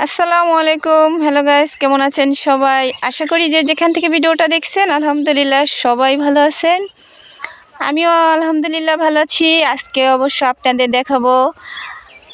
আসসালামু আলাইকুম। Hello guys, কেমন আছেন সবাই? আশা করি যে যেখান থেকে ভিডিওটা দেখছেন আলহামদুলিল্লাহ সবাই ভালো আছেন। আমিও আলহামদুলিল্লাহ ভালো আছি। আজকে অবশ্য আপনাদের দেখাবো,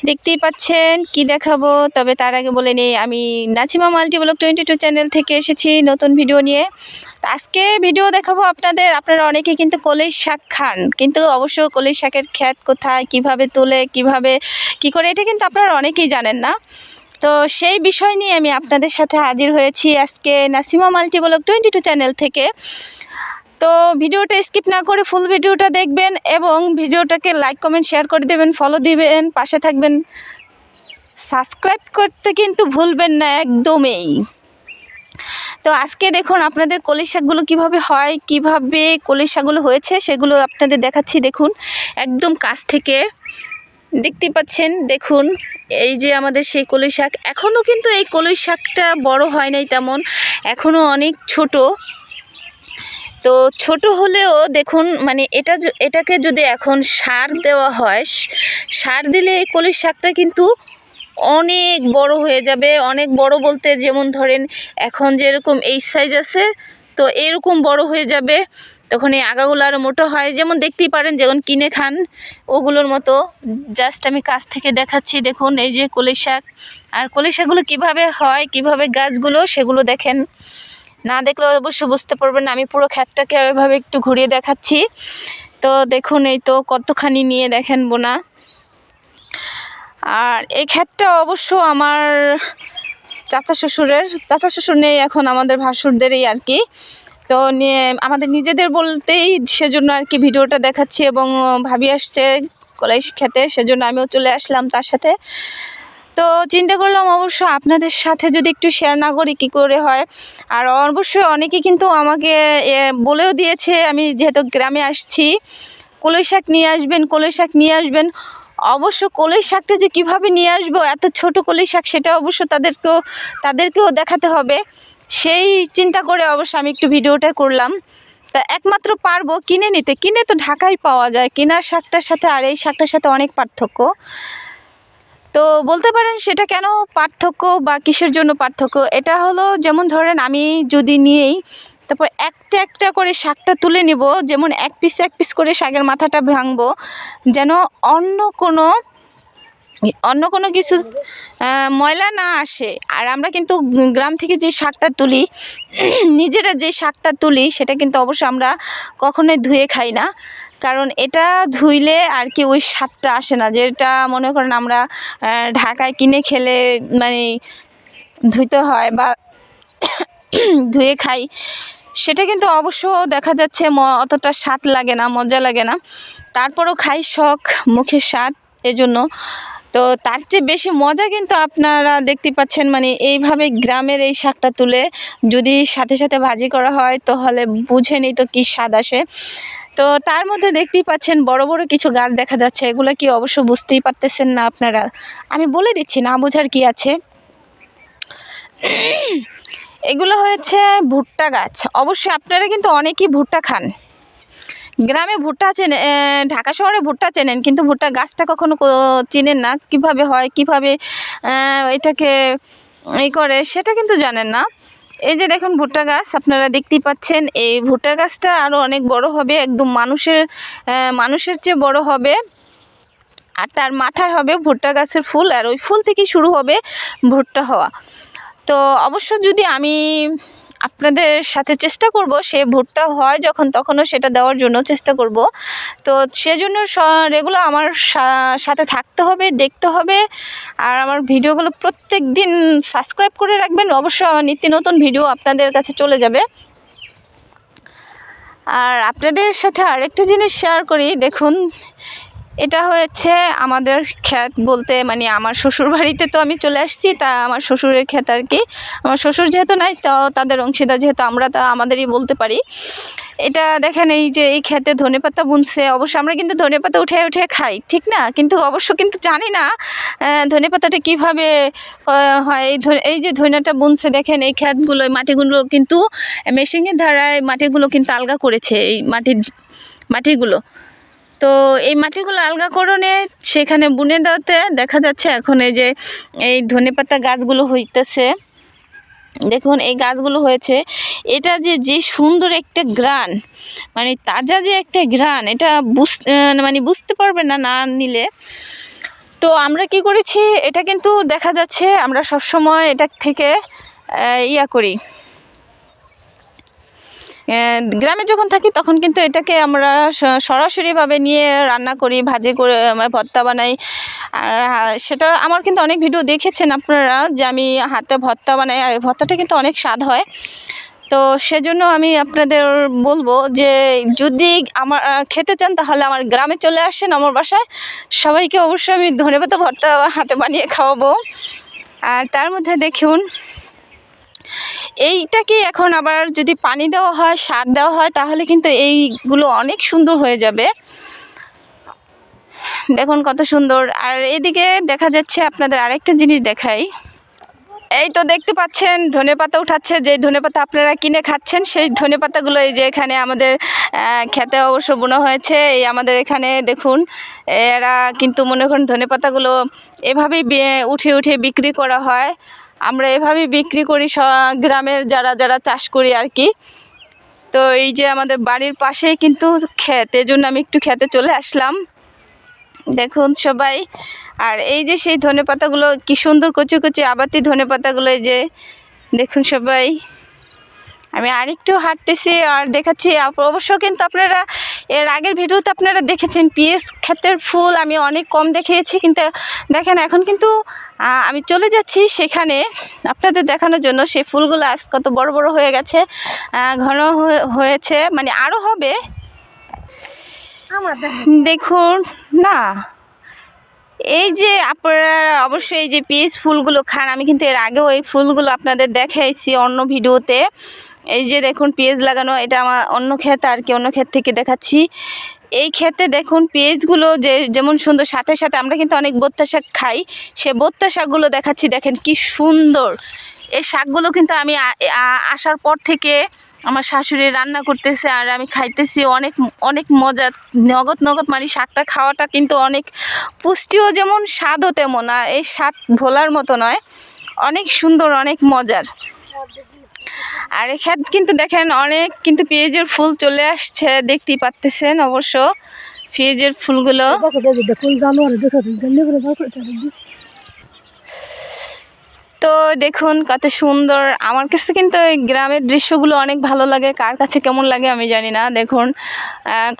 দেখতেই পাচ্ছেন কি দেখাবো। তবে তার আগে বলে নিই, আমি নাচিমা মাল্টিব্লগ 22 চ্যানেল থেকে এসেছি নতুন ভিডিও নিয়ে। আজকে ভিডিও দেখাবো আপনাদের। আপনারা অনেকে কিন্তু কলই শাক খান, কিন্তু অবশ্য কলই শাকের ক্ষেত কোথায়, কিভাবে তোলে, কিভাবে কি করে, এটা কিন্তু আপনারা অনেকেই জানেন না। তো সেই বিষয় নিয়ে আমি আপনাদের সাথে হাজির হয়েছি আজকে নাসিমা মাল্টিব্লগ 22 চ্যানেল থেকে। তো ভিডিওটা স্কিপ না করে ফুল ভিডিওটা দেখবেন এবং ভিডিওটাকে লাইক কমেন্ট শেয়ার করে দেবেন, ফলো দিবেন, পাশে থাকবেন। সাবস্ক্রাইব করতে কিন্তু ভুলবেন না একদমই। তো আজকে দেখুন আপনাদের কলই শাকগুলো কীভাবে হয়, কিভাবে কলই শাকগুলো হয়েছে সেগুলো আপনাদের দেখাচ্ছি। দেখুন একদম কাছ থেকে দেখতে পাচ্ছেন। দেখুন এই যে আমাদের সেই কলই শাক, এখনও কিন্তু এই কলই শাকটা বড় হয় নাই তেমন, এখনও অনেক ছোট। তো ছোট হলেও দেখুন মানে এটাকে যদি এখন সার দেওয়া হয়, সার দিলে এই কলই শাকটা কিন্তু অনেক বড় হয়ে যাবে। অনেক বড় বলতে যেমন ধরেন এখন যেরকম এই সাইজ আছে, তো এরকম বড় হয়ে যাবে। তখন এই আগাগুলো আরও মোটো হয়, যেমন দেখতেই পারেন যেমন কিনে খান ওগুলোর মতো। জাস্ট আমি কাছ থেকে দেখাচ্ছি। দেখুন এই যে কলই শাক, আর কলই শাকগুলো কীভাবে হয়, কিভাবে গাছগুলো, সেগুলো দেখেন। না দেখলে অবশ্য বুঝতে পারবেন না। আমি পুরো ক্ষেতটাকে ওইভাবে একটু ঘুরিয়ে দেখাচ্ছি। তো দেখুন এই তো কতখানি নিয়ে দেখেন বোনা। আর এই ক্ষেতটা অবশ্য আমার চাচা শ্বশুর নেই এখন, আমাদের ভাসুরদেরই আর কি। তো নিয়ে আমাদের নিজেদের বলতেই সেজন্য আর কি ভিডিওটা দেখাচ্ছি। এবং ভাবি আসছে কলাই খেতে, সেজন্য আমিও চলে আসলাম তার সাথে। তো চিন্তা করলাম অবশ্য আপনাদের সাথে যদি একটু শেয়ার না করি কী করে হয়। আর অবশ্যই অনেকে কিন্তু আমাকে বলেও দিয়েছে, আমি যেহেতু গ্রামে আসছি, কলই শাক নিয়ে আসবেন, কলই শাক নিয়ে আসবেন। অবশ্য কলই শাকটা যে কীভাবে নিয়ে আসবো, এত ছোট কলই শাক, সেটা অবশ্য তাদেরকেও দেখাতে হবে। সেই চিন্তা করে অবশ্য আমি একটু ভিডিওটা করলাম। তা একমাত্র পারবো কিনে নিতে, কিনে তো ঢাকায় পাওয়া যায়, কেনার শাকটার সাথে আর এই শাকটার সাথে অনেক পার্থক্য। তো বলতে পারেন সেটা কেন পার্থক্য বা কিসের জন্য পার্থক্য। এটা হলো যেমন ধরেন আমি যদি নিয়েই তারপর একটা একটা করে শাকটা তুলে নিব, যেমন এক পিস করে শাকের মাথাটা ভাঙবো, যেন অন্য কোনো কিছু ময়লা না আসে। আর আমরা কিন্তু গ্রাম থেকে যে শাকটা তুলি, নিজেরা যে শাকটা তুলি, সেটা কিন্তু অবশ্য আমরা কখনোই ধুয়ে খাই না। কারণ এটা ধুইলে আর কি ওই স্বাদটা আসে না, যেটা মনে করেন আমরা ঢাকায় কিনে খেলে মানে ধুইতে হয় বা ধুয়ে খাই, সেটা কিন্তু অবশ্য দেখা যাচ্ছে অতটা স্বাদ লাগে না, মজা লাগে না। তারপরও খাই, শখ, মুখের স্বাদ, এজন্য। তো তার চেয়ে বেশি মজা কিন্তু আপনারা দেখতে পাচ্ছেন মানে এইভাবে গ্রামের এই শাকটা তুলে যদি সাথে সাথে ভাজি করা হয়, তাহলে বুঝেনি তো কী স্বাদ আসে। তো তার মধ্যে দেখতেই পাচ্ছেন বড় বড় কিছু গাছ দেখা যাচ্ছে, এগুলো কি অবশ্য বুঝতেই পারতেছেন না আপনারা, আমি বলে দিচ্ছি, না বোঝার কি আছে। এগুলো হয়েছে ভুট্টা গাছ। অবশ্যই আপনারা কিন্তু অনেকেই ভুট্টা খান, গ্রামে ভুট্টা চেনে, ঢাকা শহরে ভুট্টা চেনেন, কিন্তু ভুট্টা গাছটা কখনো চেনেন না, কিভাবে হয়, কিভাবে এটাকে করে, সেটা কিন্তু জানেন না। এই যে দেখুন ভুট্টা গাছ আপনারা দেখতেই পাচ্ছেন, এই ভুট্টা গাছটা আরও অনেক বড় হবে, একদম মানুষের চেয়ে বড় হবে। আর তার মাথায় হবে ভুট্টা গাছের ফুল, আর ওই ফুল থেকেই শুরু হবে ভুট্টা হওয়া। তো অবশ্য যদি আমি আপনাদের সাথে চেষ্টা করব, সে ভুট্টা হয় যখন তখনও সেটা দেওয়ার জন্য চেষ্টা করব। তো সেজন্য রেগুলার আমার সাথে থাকতে হবে, দেখতে হবে। আর আমার ভিডিওগুলো প্রত্যেক দিন সাবস্ক্রাইব করে রাখবেন, অবশ্যই আমার নিত্য নতুন ভিডিও আপনাদের কাছে চলে যাবে। আর আপনাদের সাথে আরেকটা জিনিস শেয়ার করি। দেখুন এটা হয়েছে আমাদের ক্ষেত বলতে মানে আমার শ্বশুর বাড়িতে তো আমি চলে আসছি, তা আমার শ্বশুরের ক্ষেত আর কি। আমার শ্বশুর যেহেতু নাই, তাও তাদের অংশীদার যেহেতু আমরা, তা আমাদেরই বলতে পারি। এটা দেখেন এই যে এই ক্ষেতে ধনেপাতা বুনছে। অবশ্য আমরা কিন্তু ধনেপাতা উঠে উঠে খাই, ঠিক না, কিন্তু অবশ্য কিন্তু জানি না ধনেপাতাটা কীভাবে হয়। এই যে ধনেটা বুনছে, দেখেন এই ক্ষেতগুলো, মাটিগুলো কিন্তু মেশিনের দ্বারায় মাটিগুলো কিন্তু আলগা করেছে, এই মাটিগুলো। তো এই মাটিগুলো আলগা করণে সেখানে বুনে দেওয়াতে দেখা যাচ্ছে এখন এই যে এই ধনেপাতা গাছগুলো হইতেছে। দেখুন এই গাছগুলো হয়েছে, এটা যে সুন্দর একটা ঘ্রাণ, মানে তাজা যে একটা ঘ্রাণ, এটা মানে বুঝতে পারবে না না নিলে। তো আমরা কি করেছি, এটা কিন্তু দেখা যাচ্ছে আমরা সবসময় এটা থেকে ইয়া করি, গ্রামে যখন থাকি তখন কিন্তু এটাকে আমরা সরাসরিভাবে নিয়ে রান্না করি, ভাজি করে ভর্তা বানাই। আর সেটা আমার কিন্তু অনেক ভিডিও দেখেছেন আপনারা যে আমি হাতে ভর্তা বানাই, আর এই ভর্তাটা কিন্তু অনেক স্বাদ হয়। তো সেজন্য আমি আপনাদের বলবো যে যদি আমার খেতে চান তাহলে আমার গ্রামে চলে আসেন, আমার বাসায় সবাইকে অবশ্যই আমি ধনেপাতা ভর্তা হাতে বানিয়ে খাওয়াবো। আর তার মধ্যে দেখুন এইটাকে এখন আবার যদি পানি দেওয়া হয়, সার দেওয়া হয়, তাহলে কিন্তু এইগুলো অনেক সুন্দর হয়ে যাবে। দেখুন কত সুন্দর। আর এদিকে দেখা যাচ্ছে আপনাদের আরেকটা জিনিস দেখাই, এই তো দেখতে পাচ্ছেন ধনেপাতা উঠাচ্ছে, যে ধনেপাতা আপনারা কিনে খাচ্ছেন সেই ধনেপাতাগুলো এই যে এখানে আমাদের খেতে অবশ্য বোনা হয়েছে। এই আমাদের এখানে দেখুন এরা কিন্তু মনে করেন ধনেপাতাগুলো এভাবেই উঠিয়ে উঠিয়ে বিক্রি করা হয়। আমরা এভাবেই বিক্রি করি গ্রামের যারা চাষ করি আর কি। তো এই যে আমাদের বাড়ির পাশেই কিন্তু ক্ষেত, এই জন্য আমি একটু খেতে চলে আসলাম। দেখুন সবাই, আর এই যে সেই ধনেপাতাগুলো কি সুন্দর কচি কচি আবাতি ধনেপাতাগুলো, এই যে দেখুন সবাই। আমি আরেকটু হাঁটতেছি আর দেখাচ্ছি। অবশ্য কিন্তু আপনারা এর আগের ভিডিওতে আপনারা দেখেছেন পিএস ক্ষেতের ফুল আমি অনেক কম দেখিয়েছি, কিন্তু দেখেন এখন কিন্তু আমি চলে যাচ্ছি সেখানে আপনাদের দেখানোর জন্য। সেই ফুলগুলো আজ কত বড় বড় হয়ে গেছে, ঘন হয়েছে, মানে আরও হবে। দেখুন না, এই যে আপনারা অবশ্যই এই যে পিস ফুলগুলো খান, আমি কিন্তু এর আগেও এই ফুলগুলো আপনাদের দেখাইছি অন্য ভিডিওতে। এই যে দেখুন পেঁয়াজ লাগানো, এটা আমার অন্য ক্ষেত আর কি, অন্য ক্ষেত থেকে দেখাচ্ছি। এই ক্ষেতে দেখুন পেঁয়াজগুলো যেমন সুন্দর, সাথে সাথে আমরা কিন্তু অনেক বোত্তা শাক খাই, সে বোত্তা শাকগুলো দেখাচ্ছি। দেখেন কি সুন্দর এই শাকগুলো, কিন্তু আমি আসার পর থেকে আমার শাশুড়ি রান্না করতেছে আর আমি খাইতেছি, অনেক অনেক মজা, নগদ মানে শাকটা খাওয়াটা কিন্তু অনেক পুষ্টিও যেমন স্বাদও তেমন, আর এই স্বাদ ভোলার মতো নয়, অনেক সুন্দর অনেক মজার। আর এই ক্ষেত কিন্তু দেখেন অনেক কিন্তু পেঁয়াজের ফুল চলে আসছে, দেখতেই পাচ্ছেন অবশ্য পেঁয়াজের ফুলগুলো। তো দেখুন কত সুন্দর, আমার কাছে কিন্তু এই গ্রামের দৃশ্যগুলো অনেক ভালো লাগে, কার কাছে কেমন লাগে আমি জানি না। দেখুন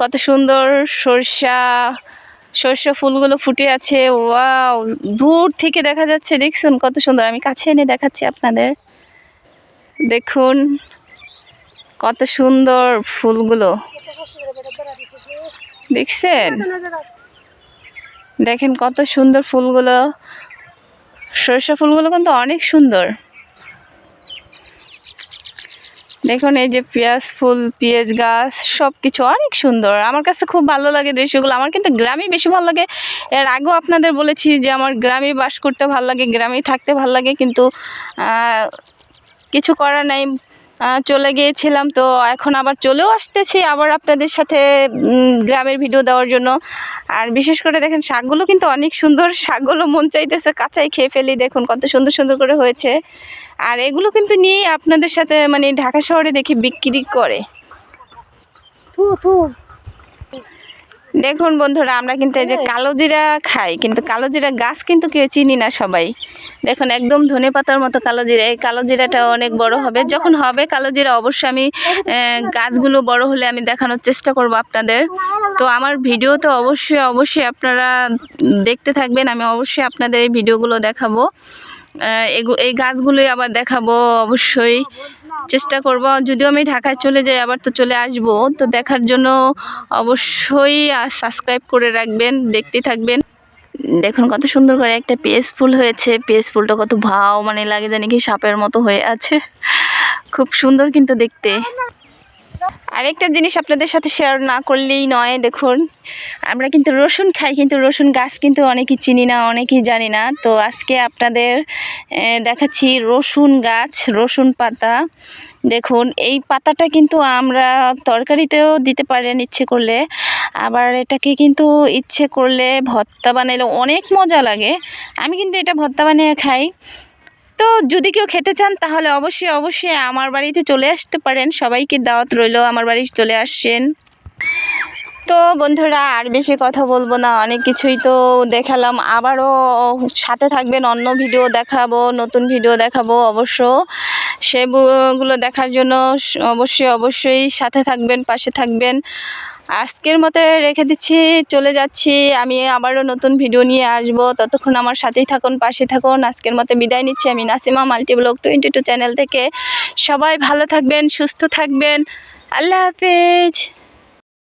কত সুন্দর সরষা ফুলগুলো ফুটে আছে, ওয়াও, দূর থেকে দেখা যাচ্ছে, দেখুন কত সুন্দর। আমি কাছে এনে দেখাচ্ছি আপনাদের, দেখুন কত সুন্দর ফুলগুলো, দেখছেন? দেখেন কত সুন্দর ফুলগুলো, সরষা ফুলগুলো কিন্তু অনেক সুন্দর। দেখুন এই যে পেঁয়াজ ফুল, পেঁয়াজ গাছ, সব কিছু অনেক সুন্দর। আমার কাছে খুব ভালো লাগে দৃশ্যগুলো। আমার কিন্তু গ্রামে বেশি ভালো লাগে। এর আগেও আপনাদের বলেছি যে আমার গ্রামে বাস করতে ভালো লাগে, গ্রামেই থাকতে ভালো লাগে, কিন্তু কিছু করার নাই, চলে গিয়েছিলাম। তো এখন আবার চলেও আসতেছি আবার আপনাদের সাথে গ্রামের ভিডিও দেওয়ার জন্য। আর বিশেষ করে দেখেন শাকগুলো কিন্তু অনেক সুন্দর, শাকগুলো মন চাইতেছে কাঁচাই খেয়ে ফেলি। দেখুন কত সুন্দর সুন্দর করে হয়েছে। আর এগুলো কিন্তু নিয়ে আপনাদের সাথে মানে ঢাকা শহরে দেখি বিক্রি করে। দেখুন বন্ধুরা, আমরা কিন্তু এই যে কালো জিরা খাই, কিন্তু কালো জিরা গাছ কিন্তু কেউ চিনি না সবাই। দেখুন একদম ধনেপাতার মতো কালো জিরা, এই কালো জিরাটা অনেক বড় হবে, যখন হবে কালো জিরা অবশ্যই আমি গাছগুলো বড় হলে আমি দেখানোর চেষ্টা করব আপনাদের। তো আমার ভিডিও তো অবশ্যই আপনারা দেখতে থাকবেন, আমি অবশ্যই আপনাদের এই ভিডিওগুলো দেখাবো, এই গাছগুলোই আবার দেখাবো, অবশ্যই চেষ্টা করব। যদিও আমি ঢাকায় চলে যাই, আবার তো চলে আসব, তো দেখার জন্য অবশ্যই সাবস্ক্রাইব করে রাখবেন, দেখতে থাকবেন। দেখুন কত সুন্দর করে একটা পেঁয়াজ ফুল হয়েছে, পেঁয়াজ ফুলটা কত ভাও মানে লাগে জানি কি সাপের মতো হয়ে আছে, খুব সুন্দর কিন্তু দেখতে। আরেকটা জিনিস আপনাদের সাথে শেয়ার না করলেই নয়, দেখুন আমরা কিন্তু রসুন খাই, কিন্তু রসুন গাছ কিন্তু অনেকেই চিনি না, অনেকেই জানি না। তো আজকে আপনাদের দেখাচ্ছি রসুন গাছ, রসুন পাতা। দেখুন এই পাতাটা কিন্তু আমরা তরকারিতেও দিতে পারেন ইচ্ছে করলে, আবার এটাকে কিন্তু ইচ্ছে করলে ভর্তা বানাইলে অনেক মজা লাগে। আমি কিন্তু এটা ভর্তা বানিয়ে খাই। তো যদি কেউ খেতে চান তাহলে অবশ্যই অবশ্যই আমার বাড়িতে চলে আসতে পারেন। সবাইকে দাওয়াত রইল, আমার বাড়ি চলে আসছেন। তো বন্ধুরা আর বেশি কথা বলবো না, অনেক কিছুই তো দেখালাম। আবারও সাথে থাকবেন, অন্য ভিডিও দেখাবো, নতুন ভিডিও দেখাবো অবশ্য। সেগুলো দেখার জন্য অবশ্যই অবশ্যই সাথে থাকবেন, পাশে থাকবেন। আজকের মতো রেখে দিচ্ছি, চলে যাচ্ছি। আমি আবারও নতুন ভিডিও নিয়ে আসবো, ততক্ষণ আমার সাথেই থাকুন, পাশে থাকুন। আজকের মতো বিদায় নিচ্ছি আমি নাসিমা মাল্টিব্লগ 22 চ্যানেল থেকে। সবাই ভালো থাকবেন, সুস্থ থাকবেন। আল্লাহ হাফেজ।